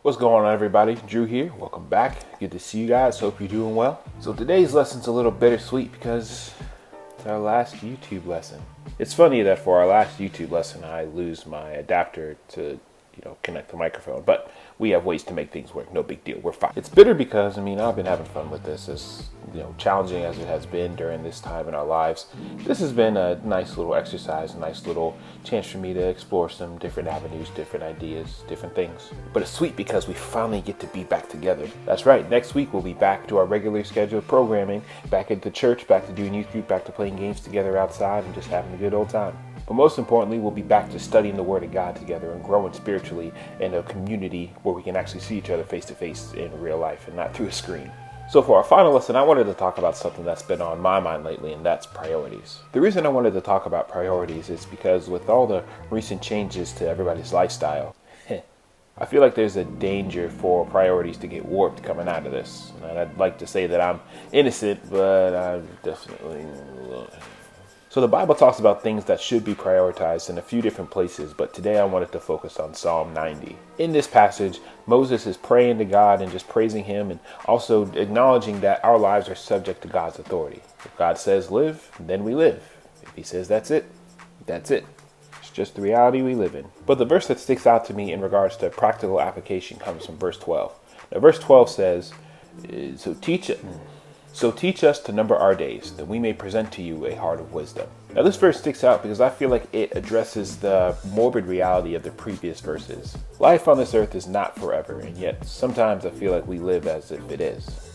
What's going on, everybody? Drew here. Welcome back. Good to see you guys. Hope you're doing well. So today's lesson's a little bittersweet because it's our last YouTube lesson. It's funny that for our last YouTube lesson, I lose my adapter to, connect the microphone, but we have ways to make things work. No big deal. We're fine. It's bitter because, I've been having fun with this. As, challenging as it has been during this time in our lives, this has been a nice little exercise, a nice little chance for me to explore some different avenues, different ideas, different things. But it's sweet because we finally get to be back together. That's right. Next week, we'll be back to our regularly scheduled programming, back into church, back to doing youth group, back to playing games together outside and just having a good old time. But most importantly, we'll be back to studying the Word of God together and growing spiritually in a community where we can actually see each other face to face in real life and not through a screen. So for our final lesson, I wanted to talk about something that's been on my mind lately, and that's priorities. The reason I wanted to talk about priorities is because with all the recent changes to everybody's lifestyle, I feel like there's a danger for priorities to get warped coming out of this. And I'd like to say that I'm innocent, but I'm definitely... So the Bible talks about things that should be prioritized in a few different places, but today I wanted to focus on Psalm 90. In this passage, Moses is praying to God and just praising him and also acknowledging that our lives are subject to God's authority. If God says live, then we live. If he says that's it, that's it. It's just the reality we live in. But the verse that sticks out to me in regards to practical application comes from verse 12. Now verse 12 says, So teach us to number our days, that we may present to you a heart of wisdom. Now this verse sticks out because I feel like it addresses the morbid reality of the previous verses. Life on this earth is not forever, and yet sometimes I feel like we live as if it is.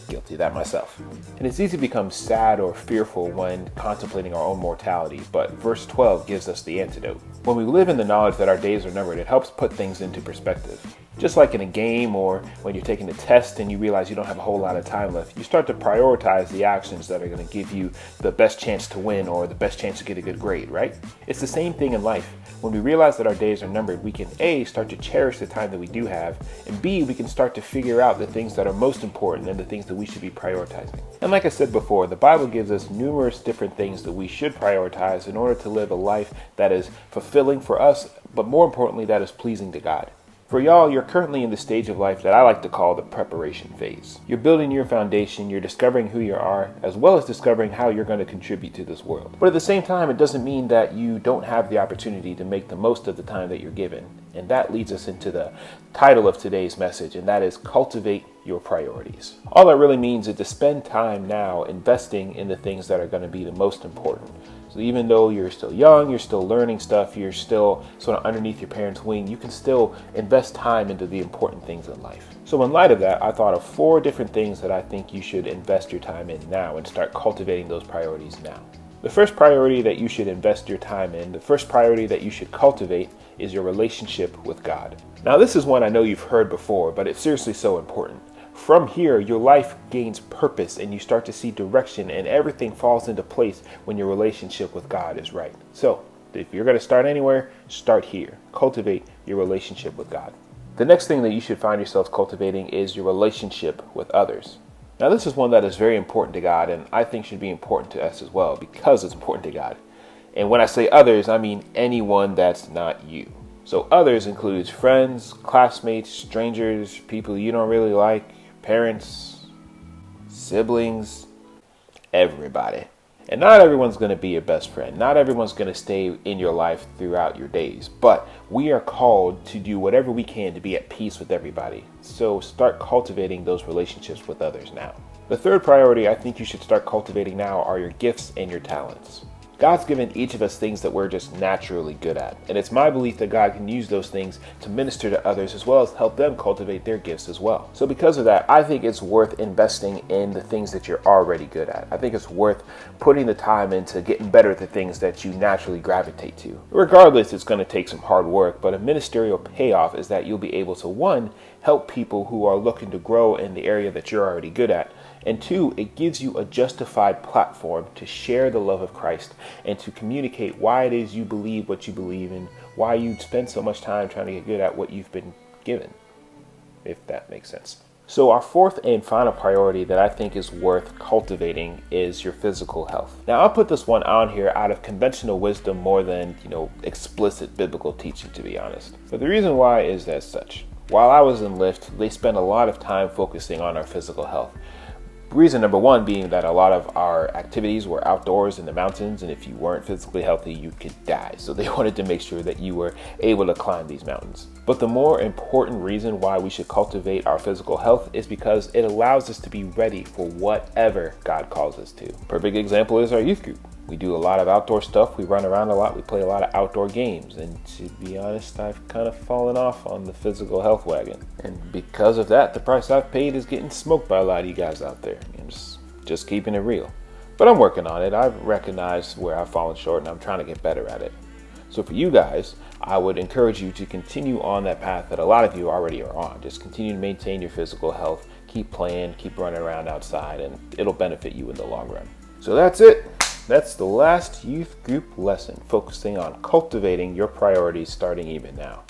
Guilty of that myself. And it's easy to become sad or fearful when contemplating our own mortality, but verse 12 gives us the antidote. When we live in the knowledge that our days are numbered, it helps put things into perspective. Just like in a game or when you're taking a test and you realize you don't have a whole lot of time left, you start to prioritize the actions that are going to give you the best chance to win or the best chance to get a good grade, right? It's the same thing in life. When we realize that our days are numbered, we can A, start to cherish the time that we do have, and B, we can start to figure out the things that are most important and the things that we should be prioritizing. And like I said before, the Bible gives us numerous different things that we should prioritize in order to live a life that is fulfilling for us, but more importantly, that is pleasing to God. For y'all, you're currently in the stage of life that I like to call the preparation phase. You're building your foundation, you're discovering who you are, as well as discovering how you're going to contribute to this world. But at the same time, it doesn't mean that you don't have the opportunity to make the most of the time that you're given. And that leads us into the title of today's message, and that is Cultivate Your Priorities. All that really means is to spend time now investing in the things that are going to be the most important. So even though you're still young, you're still learning stuff, you're still sort of underneath your parents' wing, you can still invest time into the important things in life. So in light of that, I thought of 4 different things that I think you should invest your time in now and start cultivating those priorities now. The first priority that you should invest your time in, the first priority that you should cultivate is your relationship with God. Now this is one I know you've heard before, but it's seriously so important. From here, your life gains purpose and you start to see direction and everything falls into place when your relationship with God is right. So, if you're going to start anywhere, start here. Cultivate your relationship with God. The next thing that you should find yourself cultivating is your relationship with others. Now, this is one that is very important to God and I think should be important to us as well because it's important to God. And when I say others, I mean anyone that's not you. So others includes friends, classmates, strangers, people you don't really like, parents, siblings, everybody. And not everyone's going to be your best friend. Not everyone's going to stay in your life throughout your days. But we are called to do whatever we can to be at peace with everybody. So start cultivating those relationships with others now. The third priority I think you should start cultivating now are your gifts and your talents. God's given each of us things that we're just naturally good at. And it's my belief that God can use those things to minister to others as well as help them cultivate their gifts as well. So because of that, I think it's worth investing in the things that you're already good at. I think it's worth putting the time into getting better at the things that you naturally gravitate to. Regardless, it's going to take some hard work, but a ministerial payoff is that you'll be able to, 1, help people who are looking to grow in the area that you're already good at. And 2, it gives you a justified platform to share the love of Christ and to communicate why it is you believe what you believe and why you spend so much time trying to get good at what you've been given, if that makes sense. So our fourth and final priority that I think is worth cultivating is your physical health. Now I'll put this one on here out of conventional wisdom more than, explicit biblical teaching, to be honest. But the reason why is as such. While I was in Lyft, they spent a lot of time focusing on our physical health. Reason number one being that a lot of our activities were outdoors in the mountains, and if you weren't physically healthy, you could die. So they wanted to make sure that you were able to climb these mountains. But the more important reason why we should cultivate our physical health is because it allows us to be ready for whatever God calls us to. Perfect example is our youth group. We do a lot of outdoor stuff, we run around a lot, we play a lot of outdoor games, and to be honest, I've kind of fallen off on the physical health wagon. And because of that, the price I've paid is getting smoked by a lot of you guys out there. I'm just keeping it real. But I'm working on it. I've recognized where I've fallen short, and I'm trying to get better at it. So for you guys, I would encourage you to continue on that path that a lot of you already are on. Just continue to maintain your physical health, keep playing, keep running around outside, and it'll benefit you in the long run. So that's it. That's the last youth group lesson, focusing on cultivating your priorities starting even now.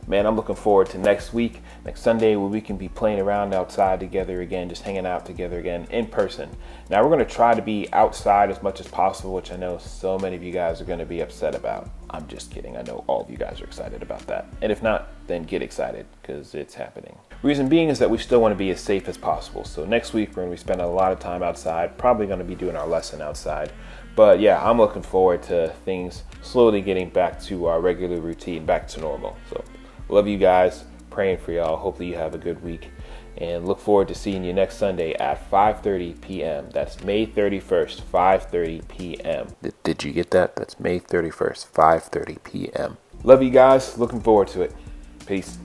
Man, I'm looking forward to next week, next Sunday, where we can be playing around outside together again, just hanging out together again in person. Now, we're going to try to be outside as much as possible, which I know so many of you guys are going to be upset about. I'm just kidding. I know all of you guys are excited about that. And if not, then get excited, because it's happening. Reason being is that we still want to be as safe as possible. So next week, we're going to be spending a lot of time outside, probably going to be doing our lesson outside. But yeah, I'm looking forward to things slowly getting back to our regular routine, back to normal. So love you guys, praying for y'all. Hopefully you have a good week, and look forward to seeing you next Sunday at 5:30 p.m. That's May 31st, 5:30 p.m. Did you get that? That's May 31st, 5:30 p.m. Love you guys. Looking forward to it. Peace.